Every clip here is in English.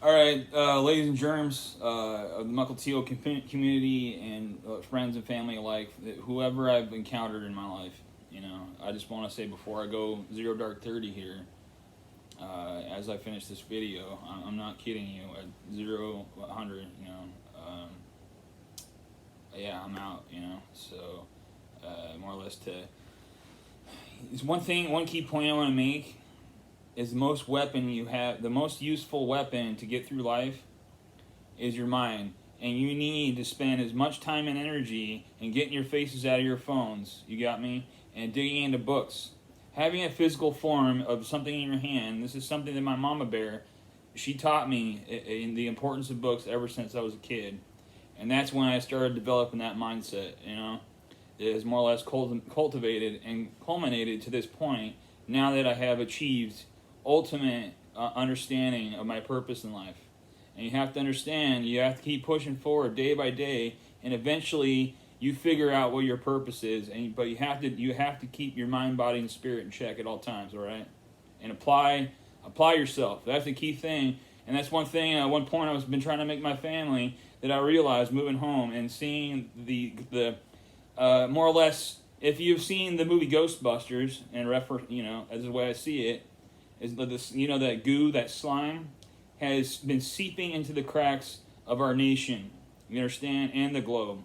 All right, ladies and germs of the Mukilteo community and friends and family alike, whoever I've encountered in my life, I just want to say before I go zero dark 30 here, as I finish this video, I'm not kidding you, at 100, yeah, I'm out, so more or less it's one key point I want to make is the most useful weapon to get through life is your mind. And you need to spend as much time and energy in getting your faces out of your phones, you got me, and digging into books. Having a physical form of something in your hand, this is something that my mama bear, she taught me in the importance of books ever since I was a kid. And that's when I started developing that mindset, It has more or less cultivated and culminated to this point now that I have achieved ultimate understanding of my purpose in life. And you have to understand, you have to keep pushing forward day by day, and eventually you figure out what your purpose is. But you have to keep your mind, body, and spirit in check at all times. All right, and apply yourself. That's the key thing. And that's one thing. At one point, I've been trying to make my family that I realized moving home and seeing the more or less. If you've seen the movie Ghostbusters and as the way I see it, is this, that goo, that slime, has been seeping into the cracks of our nation, you understand, and the globe,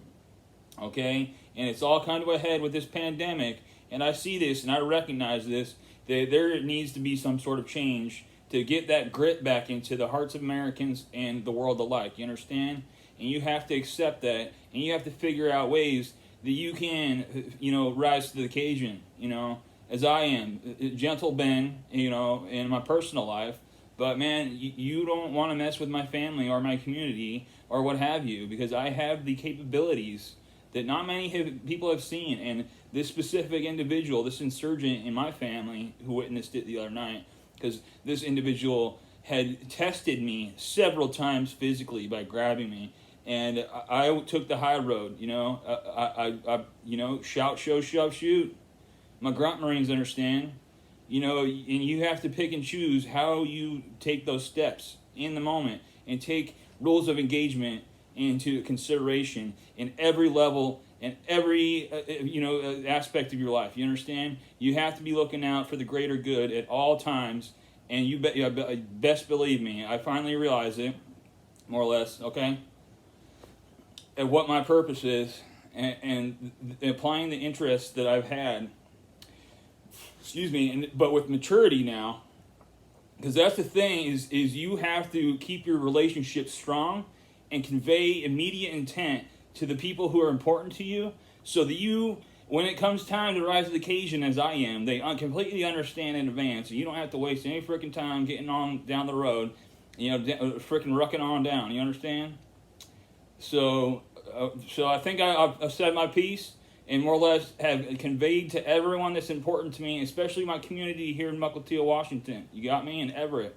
okay? And it's all kind of ahead with this pandemic, and I see this, and I recognize this, that there needs to be some sort of change to get that grit back into the hearts of Americans and the world alike, you understand? And you have to accept that, and you have to figure out ways that you can, rise to the occasion, as I am, gentle Ben, in my personal life. But man, you don't want to mess with my family or my community or what have you, because I have the capabilities that not many people have seen. And this specific individual, this insurgent in my family who witnessed it the other night, because this individual had tested me several times physically by grabbing me. And I took the high road, shout, show, shove, shoot. My grunt Marines understand, and you have to pick and choose how you take those steps in the moment and take rules of engagement into consideration in every level and every, aspect of your life. You understand? You have to be looking out for the greater good at all times, and best believe me, I finally realized it, more or less, okay? And what my purpose is, and applying the interests that I've had, but with maturity now, because that's the thing, is you have to keep your relationship strong and convey immediate intent to the people who are important to you, so that when it comes time to rise to the occasion, as I am, they completely understand in advance, and you don't have to waste any freaking time getting on down the road, freaking rucking on down, you understand? So I think I've said my piece and more or less have conveyed to everyone that's important to me, especially my community here in Mukilteo, Washington. You got me? And Everett.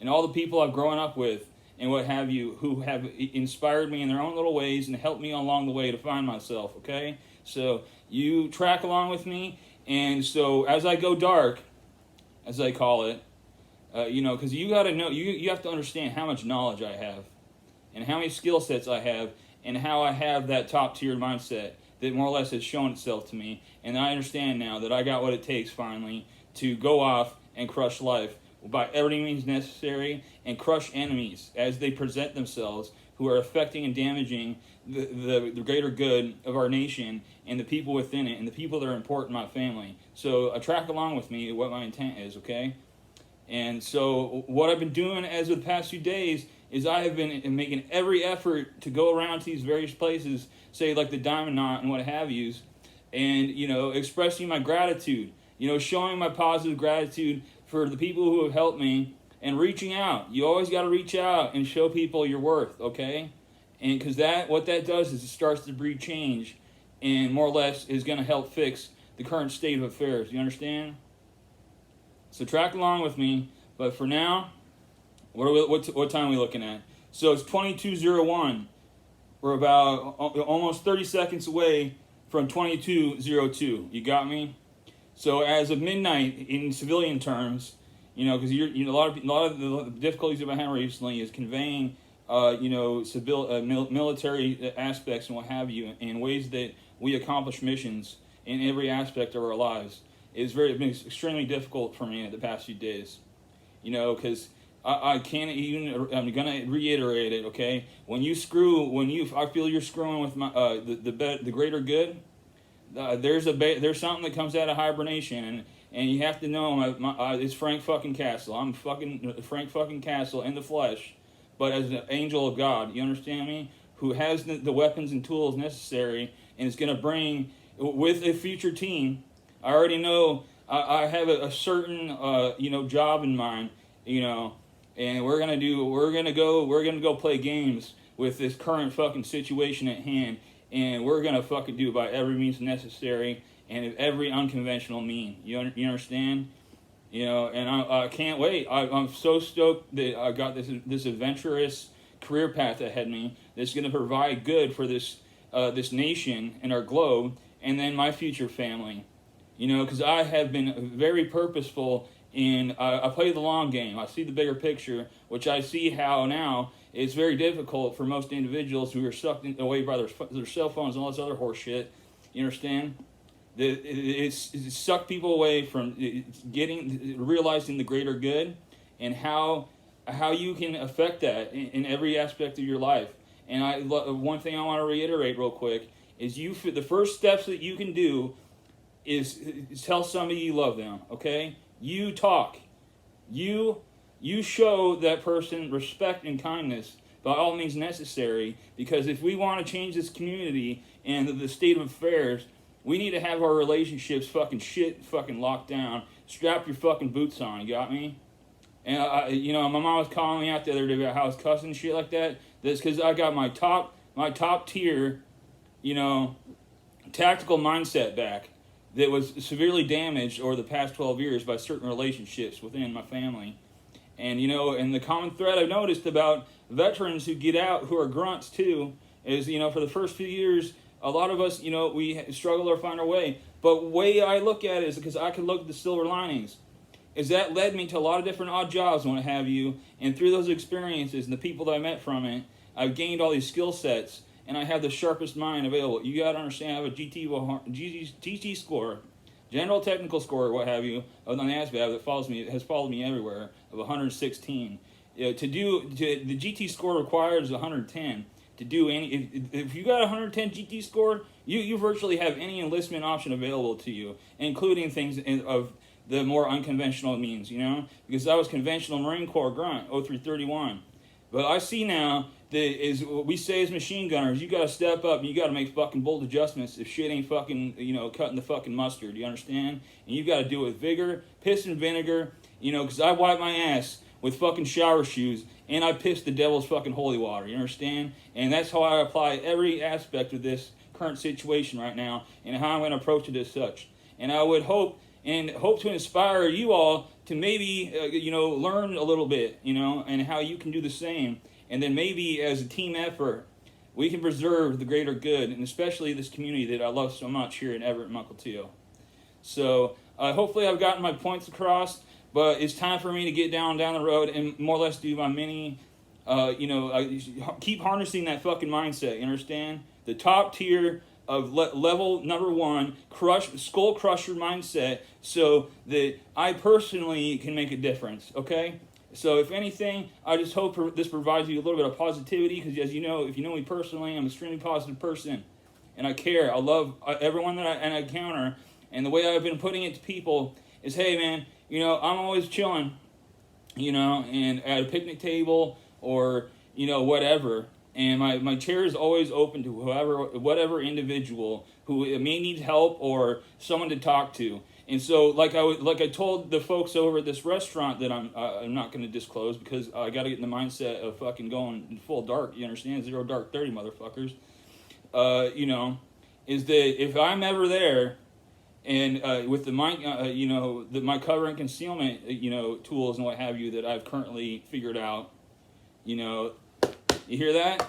And all the people I've grown up with and what have you, who have inspired me in their own little ways and helped me along the way to find myself, okay? So you track along with me. And so as I go dark, as I call it, because you got to know, you have to understand how much knowledge I have and how many skill sets I have, and how I have that top-tier mindset that more or less has shown itself to me. And I understand now that I got what it takes, finally, to go off and crush life by every means necessary and crush enemies as they present themselves who are affecting and damaging the greater good of our nation and the people within it and the people that are important in my family. So track along with me what my intent is, okay? And so what I've been doing as of the past few days is I have been making every effort to go around to these various places, say like the Diamond Knot and what have yous, and, expressing my gratitude, showing my positive gratitude for the people who have helped me and reaching out. You always got to reach out and show people your worth, okay? And because what that does is it starts to breed change and more or less is going to help fix the current state of affairs. You understand? So track along with me, but for now, what time are we looking at? So it's 22:01. We're about almost 30 seconds away from 22:02. You got me? So as of midnight, in civilian terms, Because a lot of the difficulties I've had recently is conveying, military aspects and what have you in ways that we accomplish missions in every aspect of our lives. It's been extremely difficult for me in the past few days. Because I can't even. I'm gonna reiterate it. Okay, I feel you're screwing with the greater good. There's something that comes out of hibernation, and you have to know it's Frank fucking Castle. I'm fucking Frank fucking Castle in the flesh, but as an angel of God. You understand me? Who has the weapons and tools necessary, and is going to bring with a future team. I already know. I have a certain job in mind. And we're gonna go play games with this current fucking situation at hand, and we're gonna fucking do it by every means necessary and every unconventional mean. You understand? And I can't wait. I'm so stoked that I got this adventurous career path ahead of me that's gonna provide good for this nation and our globe, and then my future family. Because I have been very purposeful. I play the long game. I see the bigger picture, which I see how now it's very difficult for most individuals who are sucked away by their cell phones and all this other horse shit. You understand? It's sucked people away from realizing the greater good and how you can affect that in every aspect of your life. And one thing I want to reiterate real quick is the first steps that you can do is tell somebody you love them. Okay. You talk. You show that person respect and kindness by all means necessary, because if we want to change this community and the state of affairs, we need to have our relationships fucking locked down. Strap your fucking boots on. You got me? And my mom was calling me out the other day about how I was cussing and shit like that. That's because I got my top tier, tactical mindset back that was severely damaged over the past 12 years by certain relationships within my family. And, and the common thread I've noticed about veterans who get out, who are grunts too, is, for the first few years, a lot of us, we struggle or find our way. But the way I look at it is because I can look at the silver linings. Is that led me to a lot of different odd jobs and what have you. And through those experiences and the people that I met from it, I've gained all these skill sets. And I have the sharpest mind available. You got to understand, I have a GT score, general technical score, what have you, on the ASVAB that has followed me everywhere, of 116. The GT score requires 110 to do any. If you got 110 GT score, you virtually have any enlistment option available to you, including things of the more unconventional means. Because I was conventional Marine Corps grunt 0331, but I see now. Is what we say as machine gunners, you got to step up and you got to make fucking bold adjustments if shit ain't fucking, cutting the fucking mustard, you understand? And you got to do it with vigor, piss and vinegar, because I wipe my ass with fucking shower shoes and I piss the devil's fucking holy water, you understand? And that's how I apply every aspect of this current situation right now and how I'm going to approach it as such. And I would hope to inspire you all to maybe, learn a little bit, and how you can do the same. And then maybe as a team effort, we can preserve the greater good, and especially this community that I love so much here in Everett and Mukilteo. So hopefully I've gotten my points across, but it's time for me to get down the road and more or less do my mini, keep harnessing that fucking mindset, you understand? The top tier of level number 1, skull crusher mindset, so that I personally can make a difference, okay? So if anything, I just hope this provides you a little bit of positivity, because as you know, if you know me personally, I'm an extremely positive person, and I care. I love everyone that I encounter, and the way I've been putting it to people is, hey man, I'm always chilling, and at a picnic table or, whatever, and my chair is always open to whatever individual who may need help or someone to talk to. And so, like I told the folks over at this restaurant that I'm not going to disclose, because I got to get in the mindset of fucking going full dark. You understand? 0 dark 30, motherfuckers. Is that if I'm ever there, and with my cover and concealment, tools and what have you that I've currently figured out, you hear that?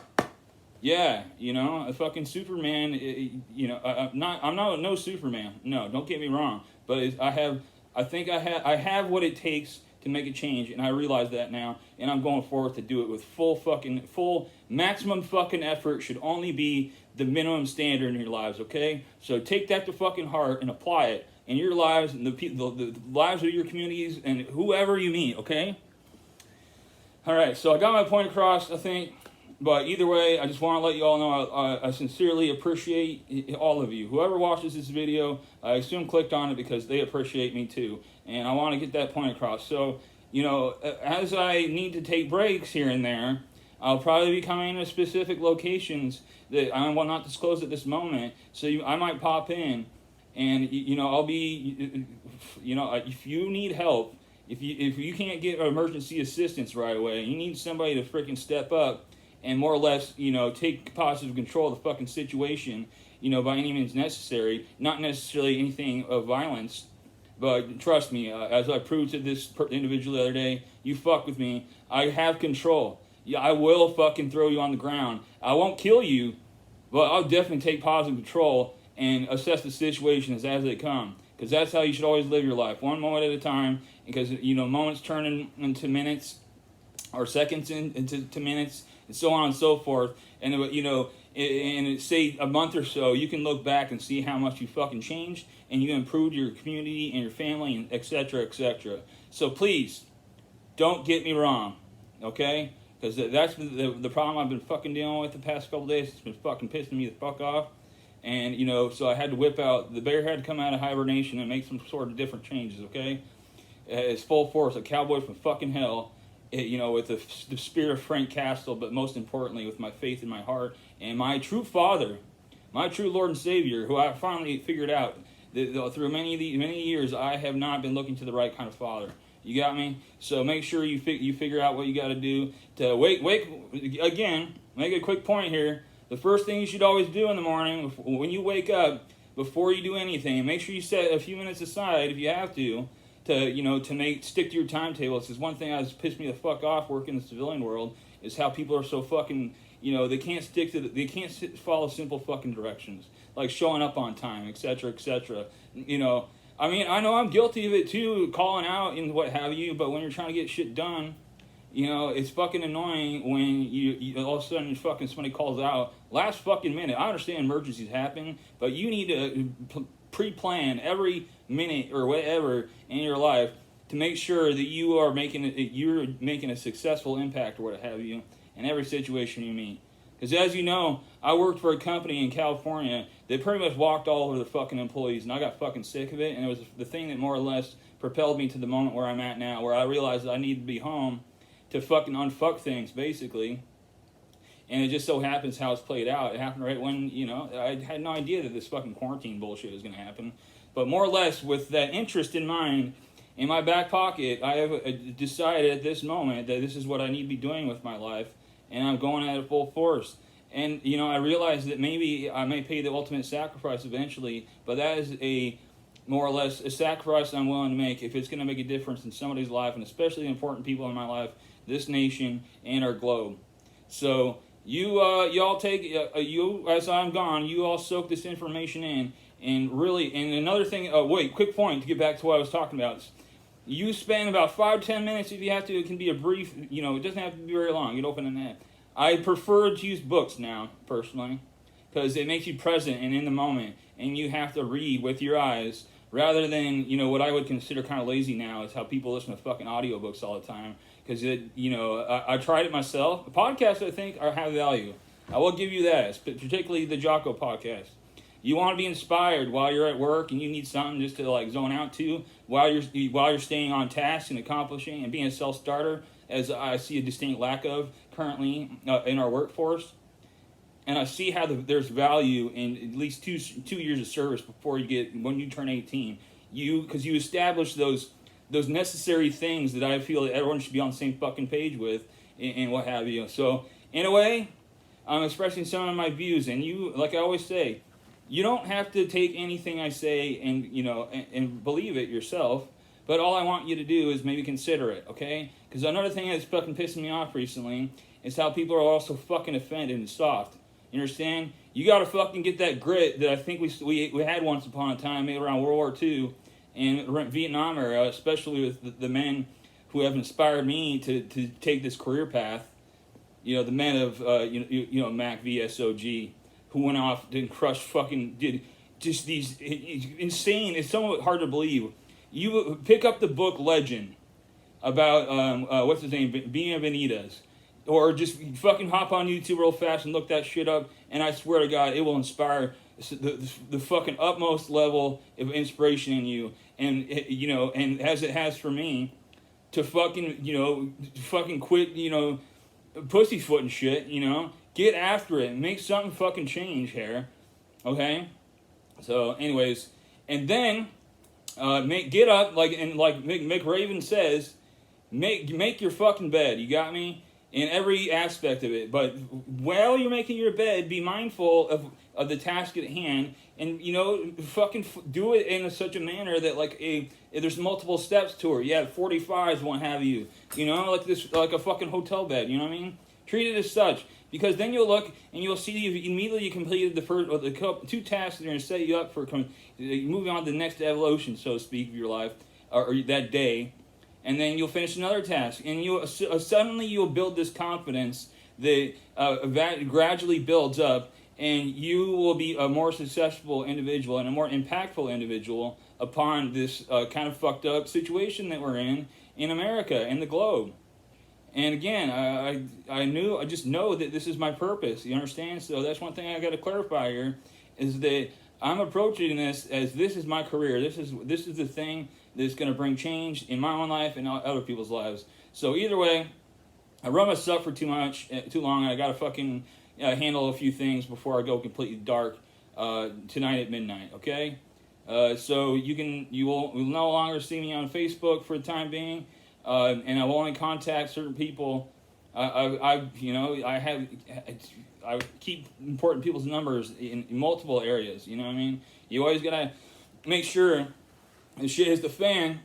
Yeah, a fucking Superman. I'm not no Superman. No, don't get me wrong. But I have what it takes can make a change, and I realize that now, and I'm going forward to do it with full maximum fucking effort. Should only be the minimum standard in your lives, okay? So take that to fucking heart and apply it in your lives and the lives of your communities and whoever you meet, okay? All right, so I got my point across, I think. But either way, I just want to let you all know I sincerely appreciate all of you. Whoever watches this video, I assume clicked on it because they appreciate me too. And I want to get that point across. So, as I need to take breaks here and there, I'll probably be coming to specific locations that I will not disclose at this moment. So I might pop in and, I'll be, if you need help, if you can't get emergency assistance right away, you need somebody to freaking step up and more or less, take positive control of the fucking situation, by any means necessary. Not necessarily anything of violence, but trust me, as I proved to this individual the other day, you fuck with me, I have control. Yeah, I will fucking throw you on the ground. I won't kill you, but I'll definitely take positive control and assess the situations as they come. Because that's how you should always live your life, one moment at a time. Because, moments turn into minutes, or seconds into minutes, and so on and so forth. And, in say a month or so, you can look back and see how much you fucking changed, and you improved your community and your family, and et cetera, et cetera. So please, don't get me wrong, okay? Because that's the problem I've been fucking dealing with the past couple days. It's been fucking pissing me the fuck off. And, so I had to whip out, the bear had to come out of hibernation and make some sort of different changes, okay? It's full force, a cowboy from fucking hell. With the spirit of Frank Castle, but most importantly, with my faith in my heart and my true Father, my true Lord and Savior, who I finally figured out that through many years I have not been looking to the right kind of Father. You got me? So make sure you figure out what you got to do to wake again. Make a quick point here. The first thing you should always do in the morning when you wake up, before you do anything, make sure you set a few minutes aside if you have to stick to your timetable. This is one thing that's pissed me the fuck off working in the civilian world, is how people are so fucking, they can't follow simple fucking directions, like showing up on time, etc., etc. I know I'm guilty of it too, calling out and what have you, but when you're trying to get shit done, it's fucking annoying when you all of a sudden somebody calls out last fucking minute. I understand emergencies happen, but you need to pre-plan every minute or whatever in your life to make sure that you're making a successful impact or what have you in every situation you meet. Because as you know, I worked for a company in California that pretty much walked all over the fucking employees, and I got fucking sick of it, and it was the thing that more or less propelled me to the moment where I'm at now, where I realized that I need to be home to fucking unfuck things, basically. And it just so happens how it's played out. It happened right when, I had no idea that this fucking quarantine bullshit was going to happen. But more or less, with that interest in mind, in my back pocket, I have decided at this moment that this is what I need to be doing with my life, and I'm going at it full force. And, I realize that maybe I may pay the ultimate sacrifice eventually, but that is more or less a sacrifice I'm willing to make if it's going to make a difference in somebody's life, and especially the important people in my life, this nation, and our globe. So you all take, as I'm gone, you all soak this information in. And really, and another thing, quick point to get back to what I was talking about. You spend about 5-10 minutes if you have to. It can be a brief, it doesn't have to be very long. You'd open a net. I prefer to use books now, personally, because it makes you present and in the moment, and you have to read with your eyes, rather than, what I would consider kind of lazy now is how people listen to fucking audiobooks all the time. Because, I tried it myself. The podcasts, I think, have value. I will give you that, particularly the Jocko podcast. You want to be inspired while you're at work and you need something just to zone out to while you're staying on task and accomplishing and being a self-starter, as I see a distinct lack of currently in our workforce. And I see how there's value in at least two years of service when you turn 18. Because you establish those necessary things that I feel that everyone should be on the same fucking page with and what have you. So in a way, I'm expressing some of my views, and you, like I always say, you don't have to take anything I say and believe it yourself, but all I want you to do is maybe consider it, okay? Because another thing that's fucking pissing me off recently is how people are also fucking offended and soft. You understand? You gotta fucking get that grit that I think we had once upon a time, maybe around World War II and Vietnam era, especially with the men who have inspired me to take this career path. You know, the men of Mac VSOG, who went off and crushed fucking did just these insane. It's somewhat hard to believe. You pick up the book Legend about what's his name, Bienvenidas, or just fucking hop on YouTube real fast and look that shit up, and I swear to God, it will inspire the fucking utmost level of inspiration in you, and and as it has for me, to fucking quit, pussyfoot and shit, get after it, make something fucking change here, okay? So, anyways, and then get up like Mick Raven says, make your fucking bed. You got me? In every aspect of it. But while you're making your bed, be mindful of the task at hand, and fucking do it in such a manner that there's multiple steps to it. You have 45s, what have you. Like a fucking hotel bed. You know what I mean? Treat it as such, because then you'll look and you'll see you immediately completed the two tasks that are going to set you up for moving on to the next evolution, so to speak, of your life or that day. And then you'll finish another task, and suddenly you'll build this confidence that gradually builds up, and you will be a more successful individual and a more impactful individual upon this kind of fucked up situation that we're in America and the globe. And again, I just know that this is my purpose. You understand? So that's one thing I got to clarify here, is that I'm approaching this as this is my career. This is the thing that's going to bring change in my own life and other people's lives. So either way, I run myself for too long. I got to fucking handle a few things before I go completely dark tonight at midnight. Okay, so you will no longer see me on Facebook for the time being, and I will only contact certain people. I keep important people's numbers in multiple areas. You know what I mean? You always gotta make sure the shit hits the fan.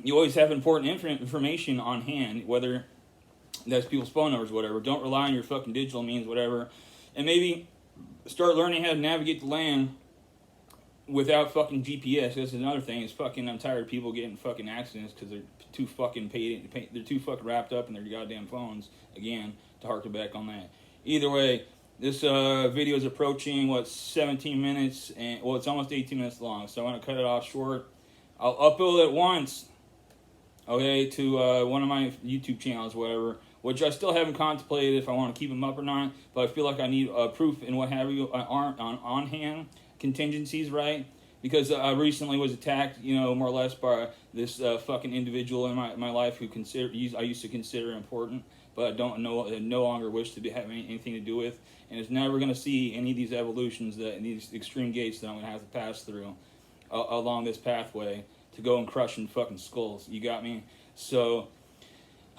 You always have important information on hand, whether that's people's phone numbers, whatever. Don't rely on your fucking digital means, whatever. And maybe start learning how to navigate the land without fucking GPS. That's another thing. I'm tired of people getting fucking accidents because they're too fucking they're too fucking wrapped up in their goddamn phones. Again, to harken back on that. Either way, this video is approaching 17 minutes, and it's almost 18 minutes long. So I want to cut it off short. I'll upload it once, okay, to one of my YouTube channels, whatever, which I still haven't contemplated if I want to keep them up or not, but I feel like I need proof and what have you on hand, contingencies, right? Because I recently was attacked, more or less by this fucking individual in my life who I used to consider important, but I no longer wish to have anything to do with, and is never going to see any of these evolutions, these extreme gates that I'm going to have to pass through along this pathway to go and crush in fucking skulls. You got me? So,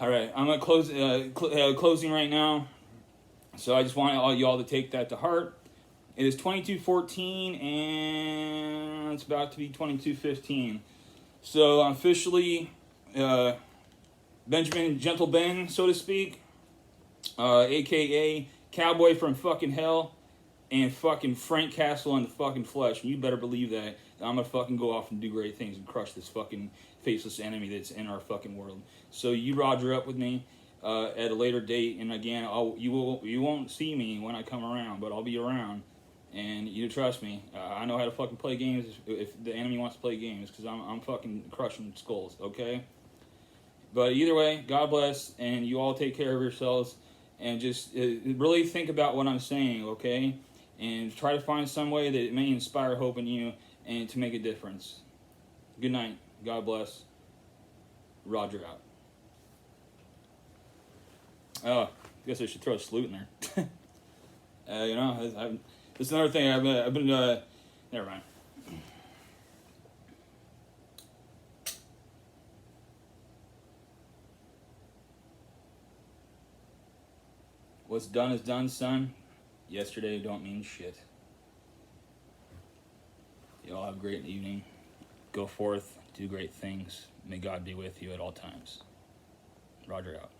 all right, I'm going to closing right now. So I just want all y'all to take that to heart. It is 22:14 and it's about to be 22:15. So I'm officially Benjamin Gentle Ben, so to speak, aka Cowboy from fucking Hell, and fucking Frank Castle in the fucking flesh. And you better believe that I'm gonna fucking go off and do great things and crush this fucking faceless enemy that's in our fucking world. So you Roger up with me at a later date, and again, you won't see me when I come around, but I'll be around, and you trust me. I know how to fucking play games if the enemy wants to play games, because I'm fucking crushing skulls, okay? But either way, God bless, and you all take care of yourselves, and just really think about what I'm saying, okay? And try to find some way that it may inspire hope in you and to make a difference. Good night. God bless. Roger out. Oh, I guess I should throw a salute in there. It's another thing I've been never mind. What's done is done, son. Yesterday don't mean shit. Y'all have a great evening. Go forth, do great things. May God be with you at all times. Roger out.